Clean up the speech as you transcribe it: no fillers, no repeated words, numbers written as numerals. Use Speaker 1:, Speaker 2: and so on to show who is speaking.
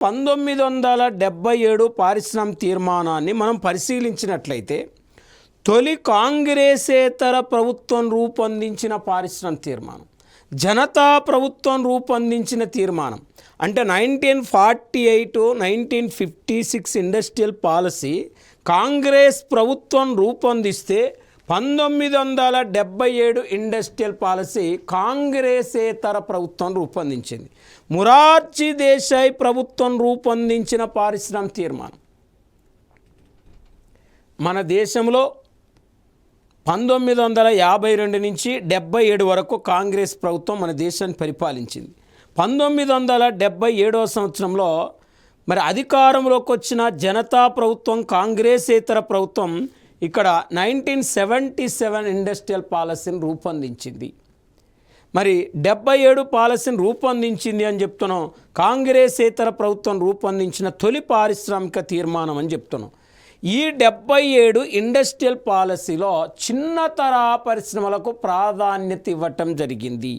Speaker 1: 1977 పారిశ్రామిక తీర్మానాన్ని మనం పరిశీలించినట్లయితే తొలి కాంగ్రెసేతర ప్రభుత్వం రూపొందించిన పారిశ్రామిక తీర్మానం, జనతా ప్రభుత్వం రూపొందించిన తీర్మానం. అంటే 1948 1956 ఇండస్ట్రియల్ పాలసీ కాంగ్రెస్ ప్రభుత్వం రూపొందిస్తే 1977 ఇండస్ట్రియల్ పాలసీ కాంగ్రెసేతర ప్రభుత్వం రూపొందించింది. మొరార్జీ దేశాయ్ ప్రభుత్వం రూపొందించిన పారిశ్రామిక తీర్మానం. మన దేశంలో 1952 నుంచి 77 వరకు కాంగ్రెస్ ప్రభుత్వం మన దేశాన్ని పరిపాలించింది. 1977వ సంవత్సరంలో మరి అధికారంలోకి వచ్చిన జనతా ప్రభుత్వం, కాంగ్రెసేతర ప్రభుత్వం ఇక్కడ 1977 ఇండస్ట్రియల్ పాలసీని రూపొందించింది. మరి 77 పాలసీని రూపొందించింది అని చెప్తున్నాం. కాంగ్రెసేతర ప్రభుత్వం రూపొందించిన తొలి పారిశ్రామిక తీర్మానం అని చెప్తున్నాం. ఈ 77 ఇండస్ట్రియల్ పాలసీలో చిన్న తరహా పరిశ్రమలకు ప్రాధాన్యత ఇవ్వటం జరిగింది.